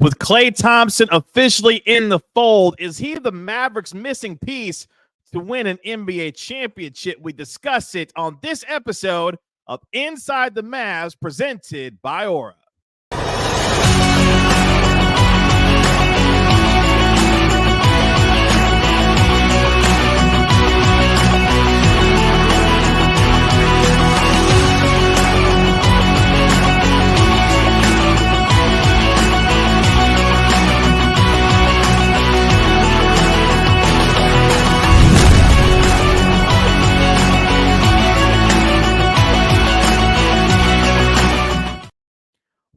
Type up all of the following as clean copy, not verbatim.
With Klay Thompson officially in the fold, is he the Mavericks' missing piece to win an NBA championship? We discuss it on this episode of Inside the Mavs, presented by Aura.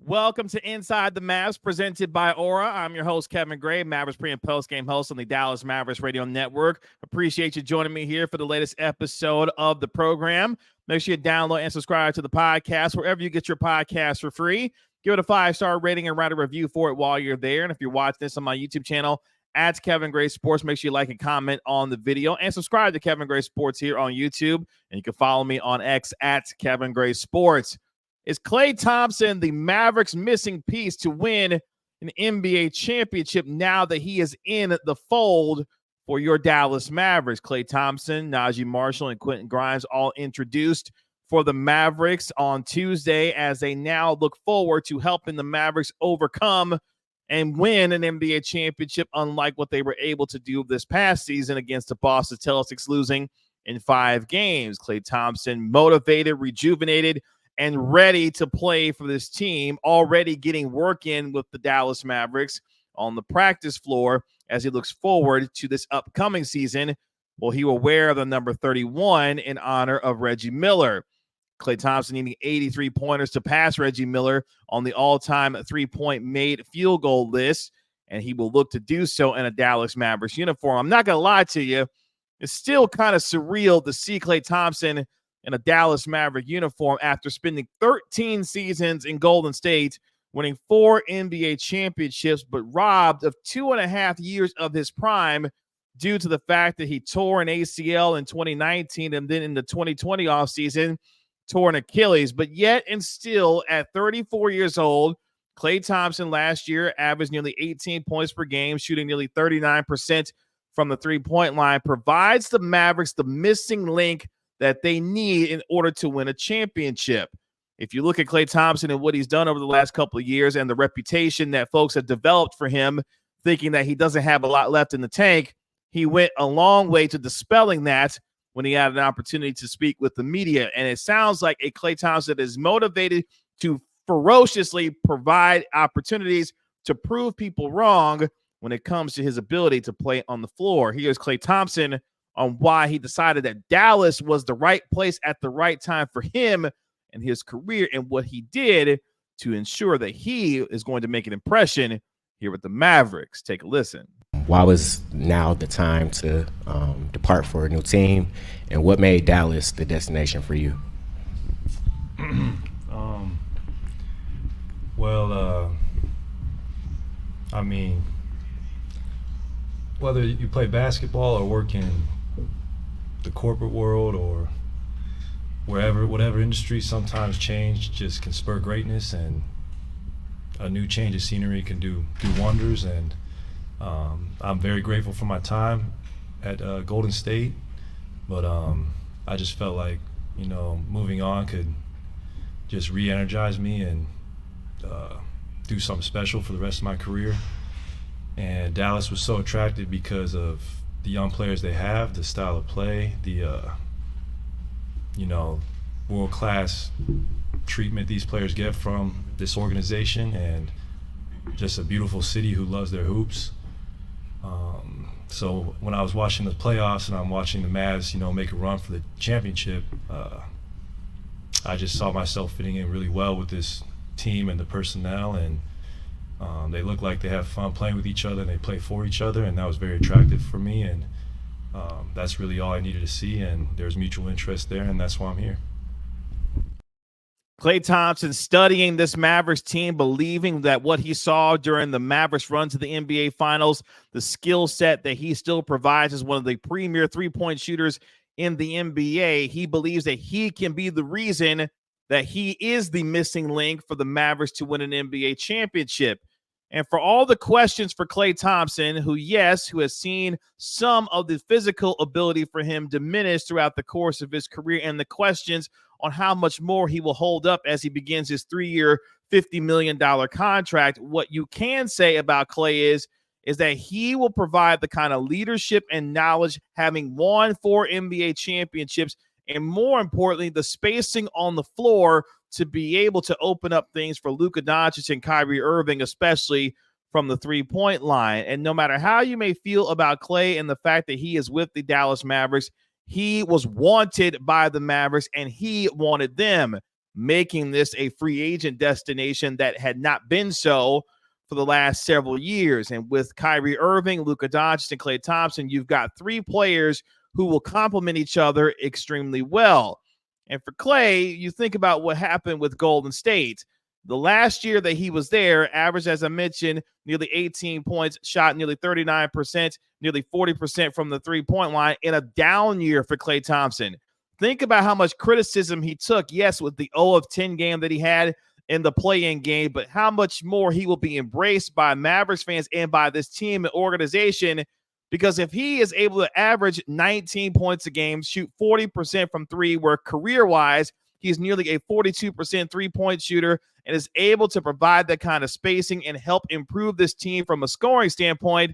Welcome to Inside the Mavs, presented by Aura. I'm your host, Kevin Gray, Mavericks Pre and Post Game host on the Dallas Mavericks Radio Network. Appreciate you joining me here for the latest episode of the program. Make sure you download and subscribe to the podcast wherever you get your podcast for free. Give it a 5-star rating and write a review for it while you're there. And if you're watching this on my YouTube channel, at Kevin Gray Sports, make sure you like and comment on the video and subscribe to Kevin Gray Sports here on YouTube. And you can follow me on X at Kevin Gray Sports. Is Klay Thompson the Mavericks' missing piece to win an NBA championship now that he is in the fold for your Dallas Mavericks? Klay Thompson, Najee Marshall, and Quentin Grimes all introduced for the Mavericks on Tuesday as they now look forward to helping the Mavericks overcome and win an NBA championship, unlike what they were able to do this past season against the Boston Celtics, losing in 5 games. Klay Thompson motivated, rejuvenated, and ready to play for this team, already getting work in with the Dallas Mavericks on the practice floor as he looks forward to this upcoming season. Well, he will wear the number 31 in honor of Reggie Miller. Klay Thompson needing 83 pointers to pass Reggie Miller on the all-time three-point made field goal list, and he will look to do so in a Dallas Mavericks uniform. I'm not going to lie to you. It's still kind of surreal to see Klay Thompson in a Dallas Maverick uniform after spending 13 seasons in Golden State, winning 4 NBA championships, but robbed of 2.5 years of his prime due to the fact that he tore an ACL in 2019 and then in the 2020 offseason tore an Achilles. But yet and still, at 34 years old, Klay Thompson last year averaged nearly 18 points per game, shooting nearly 39% from the three-point line, provides the Mavericks the missing link that they need in order to win a championship. If you look at Klay Thompson and what he's done over the last couple of years and the reputation that folks have developed for him, thinking that he doesn't have a lot left in the tank, he went a long way to dispelling that when he had an opportunity to speak with the media. And it sounds like a Klay Thompson that is motivated to ferociously provide opportunities to prove people wrong when it comes to his ability to play on the floor. Here's Klay Thompson on why he decided that Dallas was the right place at the right time for him and his career, and what he did to ensure that he is going to make an impression here with the Mavericks. Take a listen. Why was now the time to depart for a new team, and what made Dallas the destination for you? I mean, whether you play basketball or work in the corporate world or whatever industry, sometimes change just can spur greatness, and a new change of scenery can do wonders. And I'm very grateful for my time at Golden State, but I just felt like, moving on could just re-energize me and do something special for the rest of my career. And Dallas was so attractive because of the young players they have, the style of play, the world-class treatment these players get from this organization, and just a beautiful city who loves their hoops. So when I was watching the playoffs and I'm watching the Mavs, make a run for the championship, I just saw myself fitting in really well with this team and the personnel, and they look like they have fun playing with each other and they play for each other, and that was very attractive for me, and that's really all I needed to see, and there's mutual interest there, and that's why I'm here. Klay Thompson studying this Mavericks team, believing that what he saw during the Mavericks run to the NBA Finals, the skill set that he still provides as one of the premier three-point shooters in the NBA, he believes that he can be the reason that he is the missing link for the Mavericks to win an NBA championship. And for all the questions for Klay Thompson, who has seen some of the physical ability for him diminish throughout the course of his career, and the questions on how much more he will hold up as he begins his 3-year, $50 million contract, what you can say about Klay is that he will provide the kind of leadership and knowledge, having won 4 NBA championships, and more importantly, the spacing on the floor to be able to open up things for Luka Doncic and Kyrie Irving, especially from the three-point line. And no matter how you may feel about Klay and the fact that he is with the Dallas Mavericks, he was wanted by the Mavericks and he wanted them, making this a free agent destination that had not been so for the last several years. And with Kyrie Irving, Luka Doncic, and Klay Thompson, you've got 3 players who will complement each other extremely well. And for Klay, you think about what happened with Golden State. The last year that he was there, averaged, as I mentioned, nearly 18 points, shot nearly 39%, nearly 40% from the three-point line in a down year for Klay Thompson. Think about how much criticism he took, yes, with the 0-10 game that he had in the play-in game, but how much more he will be embraced by Mavericks fans and by this team and organization. Because if he is able to average 19 points a game, shoot 40% from 3, where career-wise he's nearly a 42% three-point shooter, and is able to provide that kind of spacing and help improve this team from a scoring standpoint,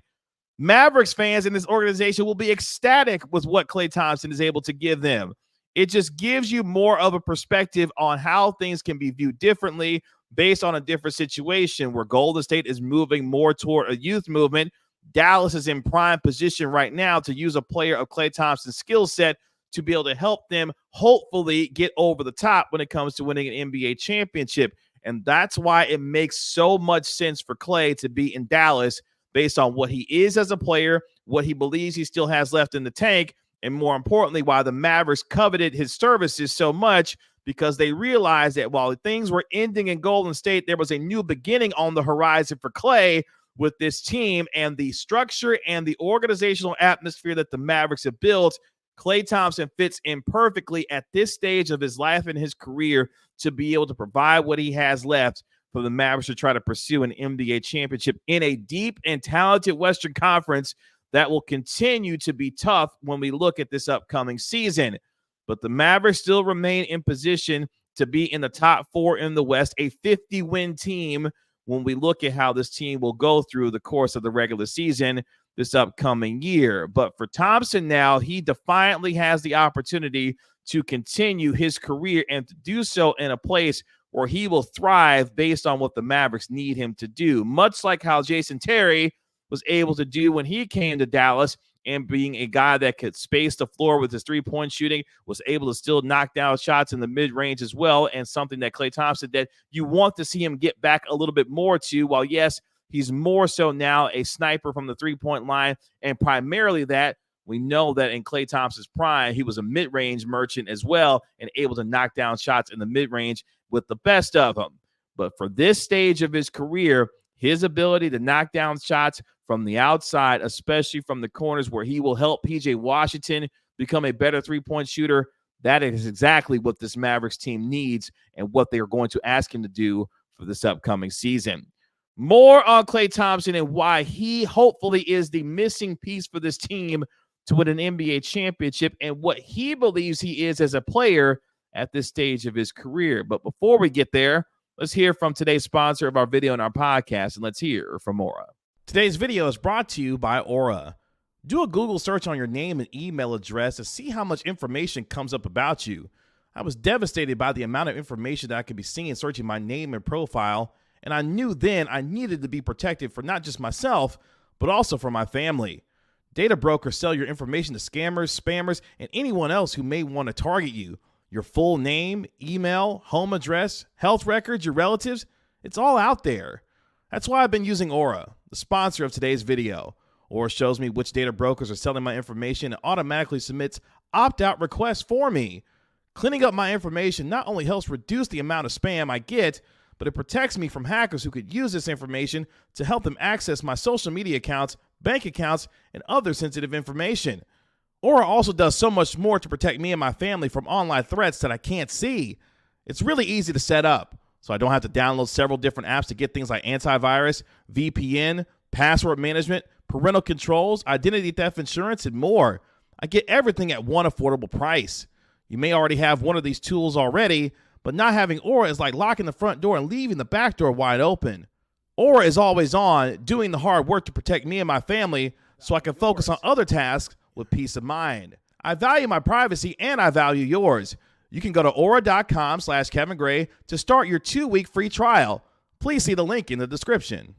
Mavericks fans in this organization will be ecstatic with what Klay Thompson is able to give them. It just gives you more of a perspective on how things can be viewed differently based on a different situation, where Golden State is moving more toward a youth movement. Dallas is in prime position right now to use a player of Klay Thompson's skill set to be able to help them hopefully get over the top when it comes to winning an NBA championship. And that's why it makes so much sense for Klay to be in Dallas based on what he is as a player, what he believes he still has left in the tank, and more importantly, why the Mavericks coveted his services so much, because they realized that while things were ending in Golden State, there was a new beginning on the horizon for Klay with this team, and the structure and the organizational atmosphere that the Mavericks have built. Klay Thompson fits in perfectly at this stage of his life and his career to be able to provide what he has left for the Mavericks to try to pursue an NBA championship in a deep and talented Western Conference that will continue to be tough when we look at this upcoming season. But the Mavericks still remain in position to be in the top 4 in the West, a 50-win team when we look at how this team will go through the course of the regular season this upcoming year. But for Thompson now, he defiantly has the opportunity to continue his career and to do so in a place where he will thrive based on what the Mavericks need him to do, much like how Jason Terry was able to do when he came to Dallas, and being a guy that could space the floor with his three-point shooting, was able to still knock down shots in the mid-range as well, and something that Klay Thompson, that you want to see him get back a little bit more to, while yes, he's more so now a sniper from the three-point line, and primarily that, we know that in Klay Thompson's prime, he was a mid-range merchant as well, and able to knock down shots in the mid-range with the best of them. But for this stage of his career, his ability to knock down shots from the outside, especially from the corners, where he will help PJ Washington become a better three-point shooter, that is exactly what this Mavericks team needs and what they are going to ask him to do for this upcoming season. More on Klay Thompson and why he hopefully is the missing piece for this team to win an NBA championship, and what he believes he is as a player at this stage of his career. But before we get there, let's hear from today's sponsor of our video and our podcast, and let's hear from Aura. Today's video is brought to you by Aura. Do a Google search on your name and email address to see how much information comes up about you. I was devastated by the amount of information that I could be seeing searching my name and profile, and I knew then I needed to be protected for not just myself, but also for my family. Data brokers sell your information to scammers, spammers, and anyone else who may want to target you. Your full name, email, home address, health records, your relatives, it's all out there. That's why I've been using Aura, the sponsor of today's video. Aura shows me which data brokers are selling my information and automatically submits opt-out requests for me. Cleaning up my information not only helps reduce the amount of spam I get, but it protects me from hackers who could use this information to help them access my social media accounts, bank accounts, and other sensitive information. Aura also does so much more to protect me and my family from online threats that I can't see. It's really easy to set up. so I don't have to download several different apps to get things like antivirus, VPN, password management, parental controls, identity theft insurance, and more. I get everything at one affordable price. You may already have one of these tools already, but not having Aura is like locking the front door and leaving the back door wide open. Aura is always on, doing the hard work to protect me and my family so I can focus on other tasks with peace of mind. I value my privacy and I value yours. You can go to aura.com/Kevin Gray to start your 2-week free trial. Please see the link in the description.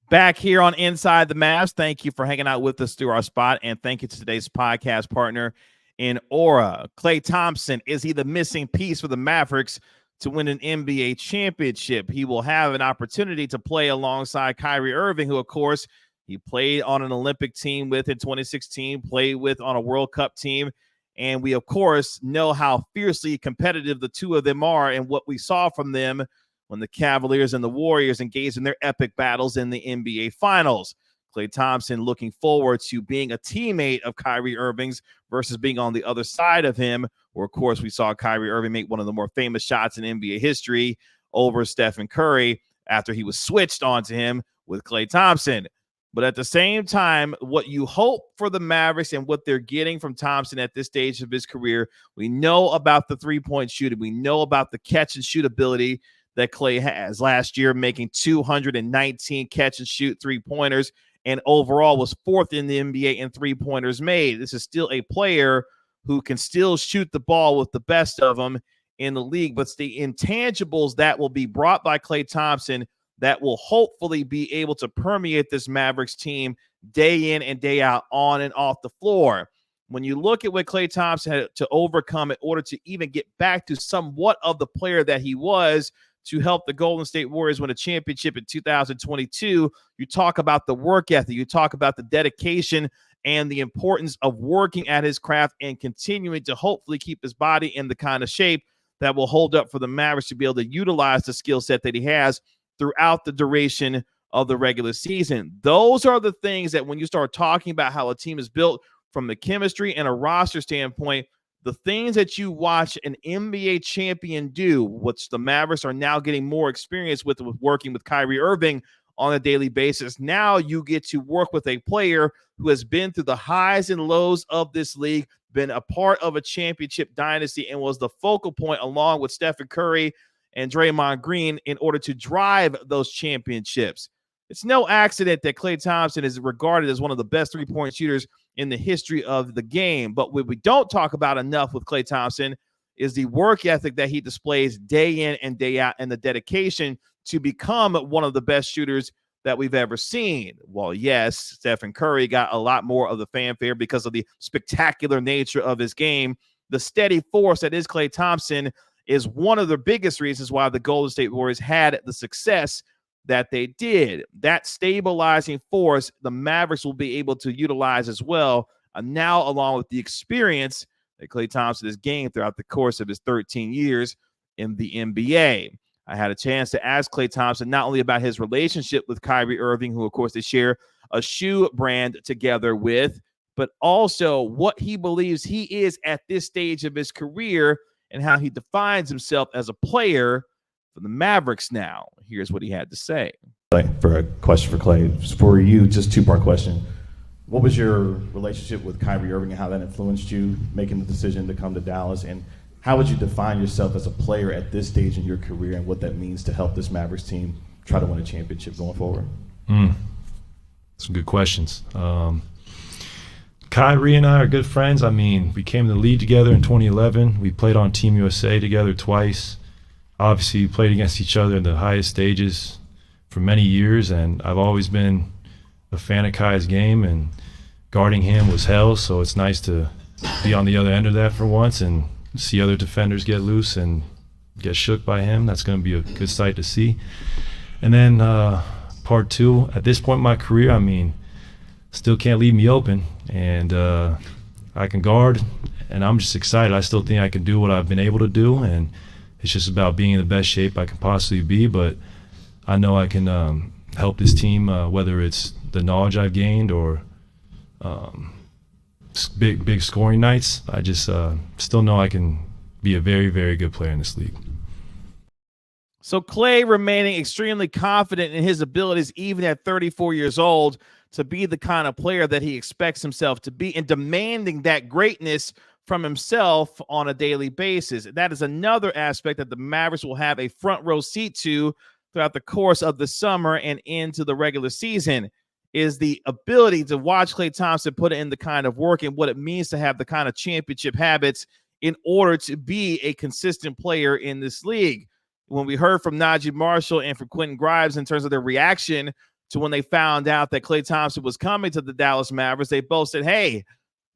Back here on Inside the Mavs, thank you for hanging out with us through our spot, and thank you to today's podcast partner in Aura. Klay Thompson, is he the missing piece for the Mavericks to win an NBA championship? He will have an opportunity to play alongside Kyrie Irving, who, of course, he played on an Olympic team with in 2016, played with on a World Cup team. And we, of course, know how fiercely competitive the two of them are and what we saw from them when the Cavaliers and the Warriors engaged in their epic battles in the NBA Finals. Klay Thompson looking forward to being a teammate of Kyrie Irving's versus being on the other side of him, where, of course, we saw Kyrie Irving make one of the more famous shots in NBA history over Stephen Curry after he was switched onto him with Klay Thompson. But at the same time, what you hope for the Mavericks and what they're getting from Thompson at this stage of his career, we know about the three-point shooting. We know about the catch-and-shoot ability that Klay has. Last year, making 219 catch-and-shoot three-pointers, and overall was 4th in the NBA in three-pointers made. This is still a player who can still shoot the ball with the best of them in the league. But it's the intangibles that will be brought by Klay Thompson that will hopefully be able to permeate this Mavericks team day in and day out, on and off the floor. When you look at what Klay Thompson had to overcome in order to even get back to somewhat of the player that he was to help the Golden State Warriors win a championship in 2022, you talk about the work ethic, you talk about the dedication and the importance of working at his craft and continuing to hopefully keep his body in the kind of shape that will hold up for the Mavericks to be able to utilize the skill set that he has throughout the duration of the regular season. Those are the things that when you start talking about how a team is built from the chemistry and a roster standpoint, the things that you watch an NBA champion do, which the Mavericks are now getting more experience with working with Kyrie Irving on a daily basis. Now you get to work with a player who has been through the highs and lows of this league, been a part of a championship dynasty, and was the focal point along with Stephen Curry and Draymond Green in order to drive those championships. It's no accident that Klay Thompson is regarded as one of the best three-point shooters in the history of the game. But what we don't talk about enough with Klay Thompson is the work ethic that he displays day in and day out and the dedication to become one of the best shooters that we've ever seen. Well, yes, Stephen Curry got a lot more of the fanfare because of the spectacular nature of his game. The steady force that is Klay Thompson is one of the biggest reasons why the Golden State Warriors had the success that they did. That stabilizing force, the Mavericks will be able to utilize as well, now along with the experience that Klay Thompson has gained throughout the course of his 13 years in the NBA. I had a chance to ask Klay Thompson not only about his relationship with Kyrie Irving, who, of course, they share a shoe brand together with, but also what he believes he is at this stage of his career and how he defines himself as a player for the Mavericks now. Here's what he had to say. For a question for Klay, for you, just two-part question. What was your relationship with Kyrie Irving and how that influenced you making the decision to come to Dallas? And how would you define yourself as a player at this stage in your career and what that means to help this Mavericks team try to win a championship going forward? Some good questions. Kyrie and I are good friends. I mean, we came to the league together in 2011. We played on Team USA together twice. Obviously, we played against each other in the highest stages for many years, and I've always been a fan of Kai's game, and guarding him was hell, so it's nice to be on the other end of that for once and see other defenders get loose and get shook by him. That's going to be a good sight to see. And then part two, at this point in my career, I mean, still can't leave me open, and I can guard, and I'm just excited. I still think I can do what I've been able to do, and it's just about being in the best shape I can possibly be. But I know I can help this team, whether it's the knowledge I've gained or big scoring nights. I just still know I can be a very, very good player in this league. So Klay remaining extremely confident in his abilities, even at 34 years old, to be the kind of player that he expects himself to be and demanding that greatness from himself on a daily basis. That is another aspect that the Mavericks will have a front row seat to throughout the course of the summer and into the regular season, is the ability to watch Klay Thompson put in the kind of work and what it means to have the kind of championship habits in order to be a consistent player in this league. When we heard from Najee Marshall and from Quentin Grimes in terms of their reaction to when they found out that Klay Thompson was coming to the Dallas Mavericks, they both said, hey,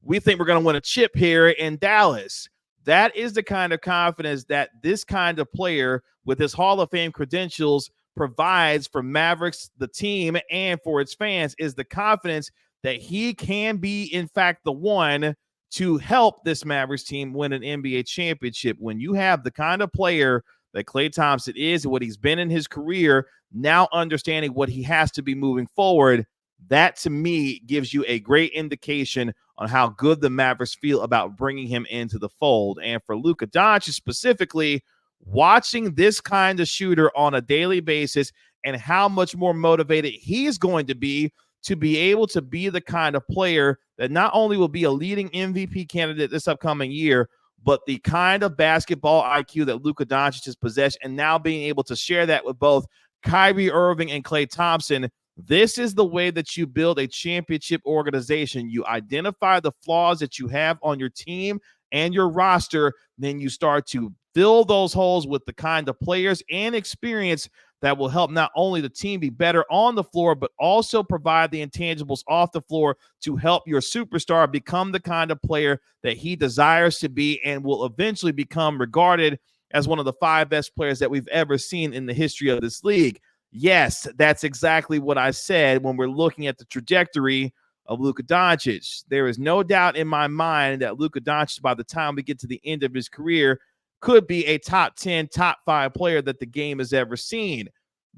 we think we're going to win a chip here in Dallas. That is the kind of confidence that this kind of player with his Hall of Fame credentials provides for Mavericks, the team, and for its fans, is the confidence that he can be, in fact, the one to help this Mavericks team win an NBA championship. When you have the kind of player that Klay Thompson is and what he's been in his career, now understanding what he has to be moving forward, that to me gives you a great indication on how good the Mavericks feel about bringing him into the fold. And for Luka Doncic specifically, watching this kind of shooter on a daily basis and how much more motivated he's going to be able to be the kind of player that not only will be a leading MVP candidate this upcoming year, but the kind of basketball IQ that Luka Doncic has possessed, and now being able to share that with both Kyrie Irving and Klay Thompson. This is the way that you build a championship organization. You identify the flaws that you have on your team and your roster, then you start to fill those holes with the kind of players and experience that will help not only the team be better on the floor, but also provide the intangibles off the floor to help your superstar become the kind of player that he desires to be and will eventually become regarded as one of the 5 best players that we've ever seen in the history of this league. Yes, that's exactly what I said when we're looking at the trajectory of Luka Doncic. There is no doubt in my mind that Luka Doncic, by the time we get to the end of his career, could be a top 10, top 5 player that the game has ever seen.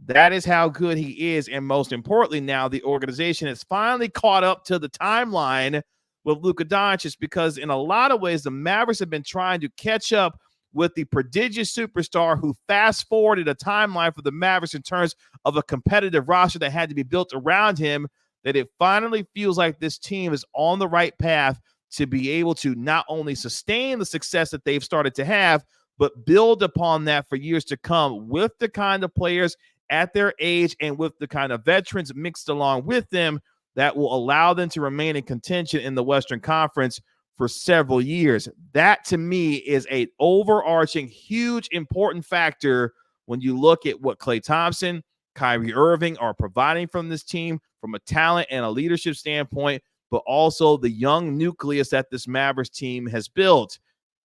That is how good he is. And most importantly, now the organization has finally caught up to the timeline with Luka Doncic, because in a lot of ways, the Mavericks have been trying to catch up with the prodigious superstar who fast-forwarded a timeline for the Mavericks in terms of a competitive roster that had to be built around him, that it finally feels like this team is on the right path to be able to not only sustain the success that they've started to have, but build upon that for years to come with the kind of players at their age and with the kind of veterans mixed along with them that will allow them to remain in contention in the Western Conference for several years. That, to me, is an overarching, huge, important factor when you look at what Klay Thompson, Kyrie Irving are providing from this team from a talent and a leadership standpoint, but also the young nucleus that this Mavericks team has built.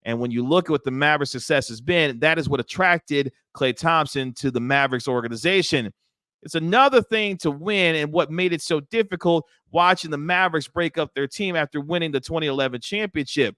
And when you look at what the Mavericks success has been, that is what attracted Klay Thompson to the Mavericks organization. It's another thing to win, and what made it so difficult watching the Mavericks break up their team after winning the 2011 championship.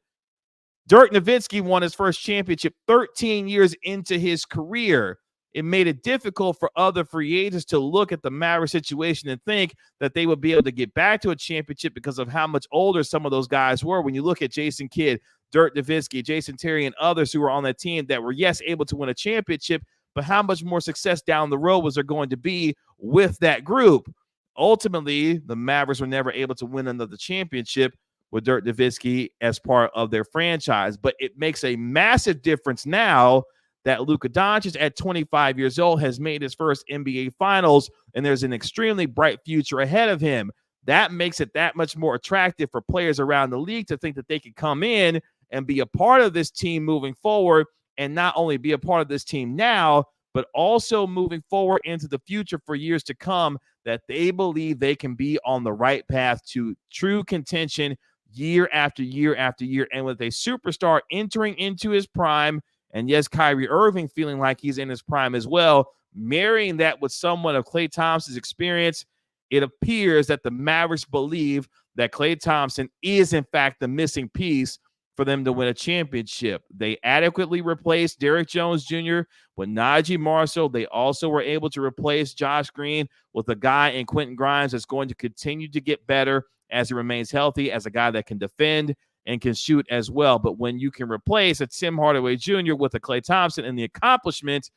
Dirk Nowitzki won his first championship 13 years into his career. It made it difficult for other free agents to look at the Mavericks situation and think that they would be able to get back to a championship because of how much older some of those guys were. When you look at Jason Kidd, Dirk Nowitzki, Jason Terry, and others who were on that team that were, yes, able to win a championship, but how much more success down the road was there going to be with that group? Ultimately, the Mavericks were never able to win another championship with Dirk Nowitzki as part of their franchise. But it makes a massive difference now that Luka Doncic at 25 years old has made his first NBA Finals, and there's an extremely bright future ahead of him. That makes it that much more attractive for players around the league to think that they can come in and be a part of this team moving forward, and not only be a part of this team now, but also moving forward into the future for years to come, that they believe they can be on the right path to true contention year after year after year. And with a superstar entering into his prime, and yes, Kyrie Irving feeling like he's in his prime as well, marrying that with somewhat of Klay Thompson's experience, it appears that the Mavericks believe that Klay Thompson is, in fact, the missing piece for them to win a championship. They adequately replaced Derrick Jones Jr. with Najee Marshall. They also were able to replace Josh Green with a guy in Quentin Grimes that's going to continue to get better as he remains healthy, as a guy that can defend and can shoot as well. But when you can replace a Tim Hardaway Jr. with a Klay Thompson and the accomplishment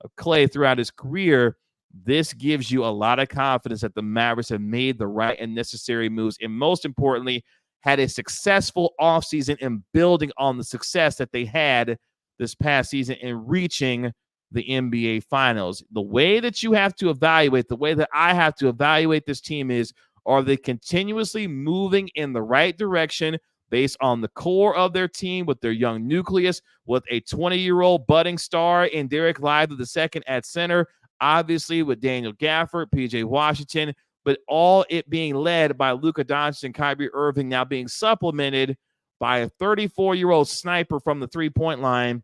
of Klay throughout his career, this gives you a lot of confidence that the Mavericks have made the right and necessary moves, and most importantly, had a successful offseason in building on the success that they had this past season in reaching the NBA Finals. The way that you have to evaluate, the way that I have to evaluate this team is, are they continuously moving in the right direction based on the core of their team with their young nucleus, with a 20-year-old budding star in Derek Lively II at center, obviously with Daniel Gafford, PJ Washington, but all it being led by Luka Doncic and Kyrie Irving, now being supplemented by a 34-year-old sniper from the three-point line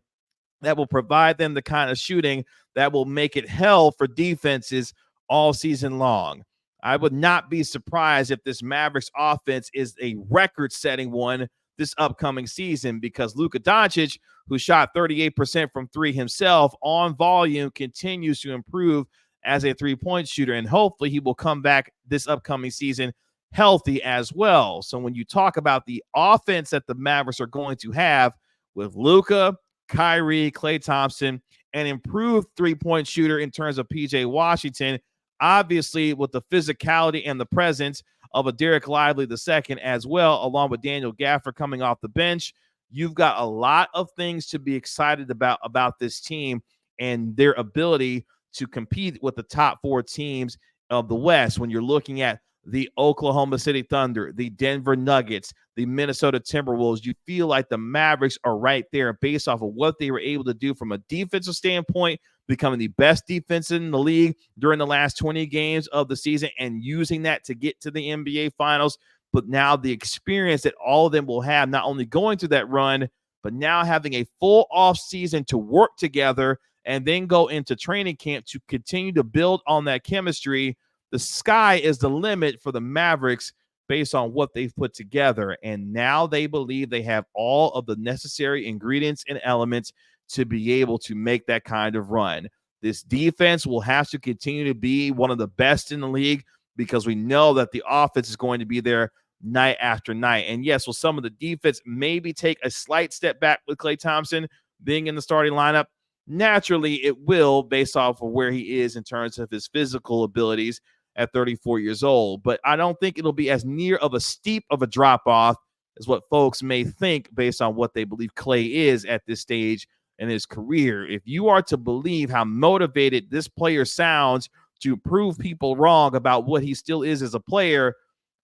that will provide them the kind of shooting that will make it hell for defenses all season long. I would not be surprised if this Mavericks offense is a record-setting one this upcoming season, because Luka Doncic, who shot 38% from three himself on volume, continues to improve as a three-point shooter, and hopefully he will come back this upcoming season healthy as well. So when you talk about the offense that the Mavericks are going to have with Luka, Kyrie, Klay Thompson, an improved three-point shooter in terms of PJ Washington, obviously with the physicality and the presence of a Derek Lively II as well, along with Daniel Gafford coming off the bench, you've got a lot of things to be excited about this team and their ability to compete with the top four teams of the West. When you're looking at the Oklahoma City Thunder, the Denver Nuggets, the Minnesota Timberwolves, you feel like the Mavericks are right there based off of what they were able to do from a defensive standpoint, becoming the best defense in the league during the last 20 games of the season and using that to get to the NBA Finals. But now the experience that all of them will have, not only going through that run, but now having a full off season to work together and then go into training camp to continue to build on that chemistry. The sky is the limit for the Mavericks based on what they've put together. And now they believe they have all of the necessary ingredients and elements to be able to make that kind of run. This defense will have to continue to be one of the best in the league, because we know that the offense is going to be there night after night. And yes, will some of the defense maybe take a slight step back with Klay Thompson being in the starting lineup? Naturally, it will, based off of where he is in terms of his physical abilities at 34 years old. But I don't think it'll be as near of a steep of a drop-off as what folks may think based on what they believe Klay is at this stage in his career. If you are to believe how motivated this player sounds to prove people wrong about what he still is as a player,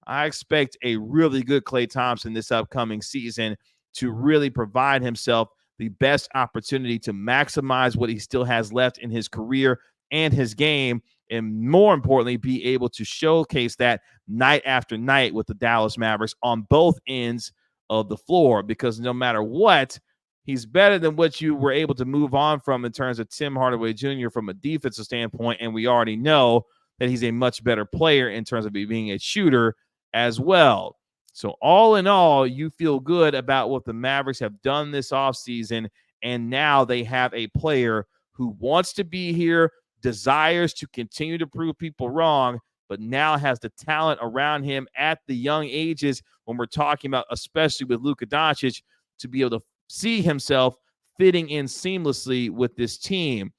I expect a really good Klay Thompson this upcoming season to really provide himself the best opportunity to maximize what he still has left in his career and his game, and more importantly, be able to showcase that night after night with the Dallas Mavericks on both ends of the floor, because no matter what, he's better than what you were able to move on from in terms of Tim Hardaway Jr. from a defensive standpoint, and we already know that he's a much better player in terms of being a shooter as well. So all in all, you feel good about what the Mavericks have done this offseason, and now they have a player who wants to be here, desires to continue to prove people wrong, but now has the talent around him at the young ages, when we're talking about, especially with Luka Doncic, to be able to see himself fitting in seamlessly with this team.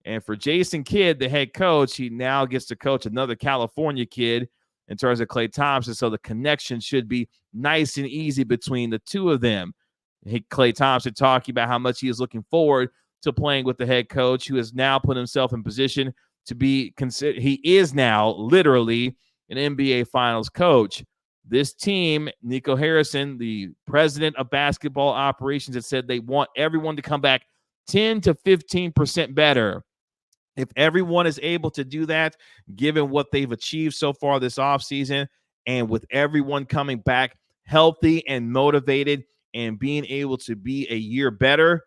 And for Jason Kidd, the head coach, he now gets to coach another California kid in terms of Klay Thompson, so the connection should be nice and easy between the two of them. Klay Thompson talking about how much he is looking forward to playing with the head coach, who has now put himself in position to be considered. He is now literally an NBA Finals coach. This team, Nico Harrison, the president of basketball operations, has said they want everyone to come back 10 to 15% better. If everyone is able to do that, given what they've achieved so far this offseason, and with everyone coming back healthy and motivated and being able to be a year better,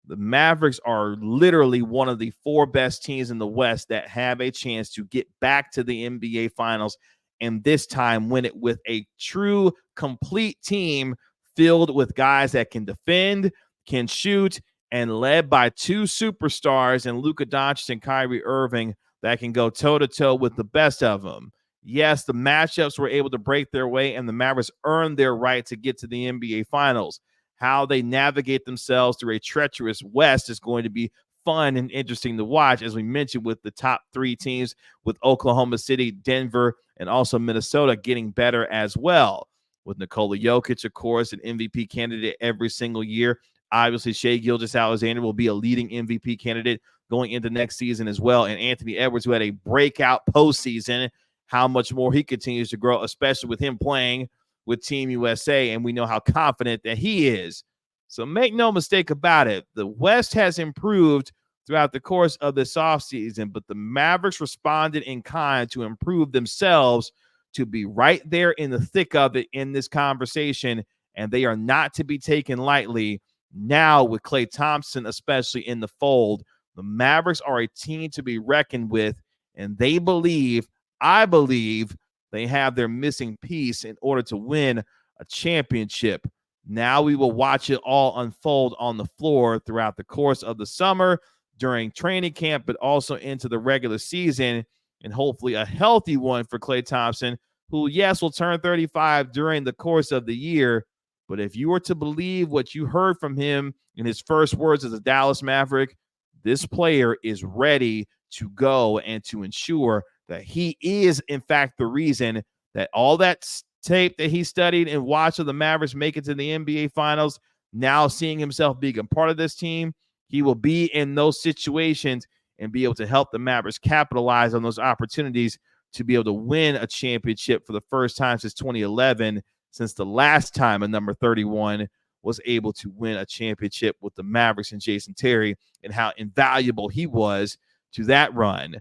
the Mavericks are literally one of the four best teams in the West that have a chance to get back to the NBA Finals, and this time win it with a true, complete team filled with guys that can defend, can shoot, and led by two superstars in Luka Doncic and Kyrie Irving that can go toe-to-toe with the best of them. Yes, the matchups were able to break their way, and the Mavericks earned their right to get to the NBA Finals. How they navigate themselves through a treacherous West is going to be fun and interesting to watch, as we mentioned, with the top 3 teams, with Oklahoma City, Denver, and also Minnesota getting better as well. With Nikola Jokic, of course, an MVP candidate every single year. Obviously, Shai Gilgeous-Alexander will be a leading MVP candidate going into next season as well. And Anthony Edwards, who had a breakout postseason, how much more he continues to grow, especially with him playing with Team USA. And we know how confident that he is. So make no mistake about it. The West has improved throughout the course of this offseason, but the Mavericks responded in kind to improve themselves to be right there in the thick of it in this conversation, and they are not to be taken lightly. Now, with Klay Thompson especially in the fold, the Mavericks are a team to be reckoned with, and they believe, I believe, they have their missing piece in order to win a championship. Now we will watch it all unfold on the floor throughout the course of the summer, during training camp, but also into the regular season, and hopefully a healthy one for Klay Thompson, who, yes, will turn 35 during the course of the year. But if you were to believe what you heard from him in his first words as a Dallas Maverick, this player is ready to go and to ensure that he is, in fact, the reason that all that tape that he studied and watched of the Mavericks make it to the NBA Finals, now seeing himself being a part of this team, he will be in those situations and be able to help the Mavericks capitalize on those opportunities to be able to win a championship for the first time since 2011, since the last time a number 31 was able to win a championship with the Mavericks and Jason Terry, and how invaluable he was to that run.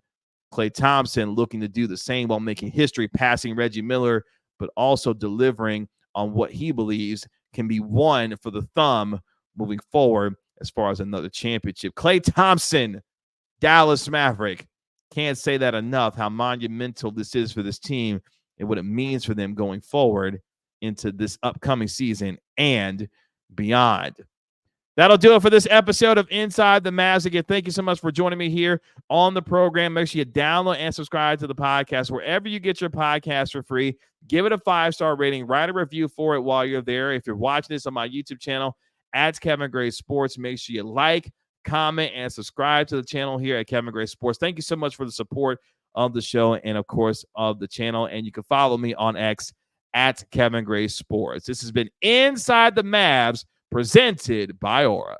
Klay Thompson looking to do the same while making history, passing Reggie Miller, but also delivering on what he believes can be won for the thumb moving forward as far as another championship. Klay Thompson, Dallas Maverick. Can't say that enough, how monumental this is for this team and what it means for them going forward into this upcoming season and beyond. That'll do it for this episode of Inside the Mavs. Again, thank you so much for joining me here on the program. Make sure you download and subscribe to the podcast wherever you get your podcast for free. Give it a 5-star rating. Write a review for it while you're there. If you're watching this on my YouTube channel, at Kevin Gray Sports, make sure you like, comment, and subscribe to the channel here at Kevin Gray Sports. Thank you so much for the support of the show and, of course, of the channel. And you can follow me on X at Kevin Gray Sports. This has been Inside the Mavs, presented by Aura.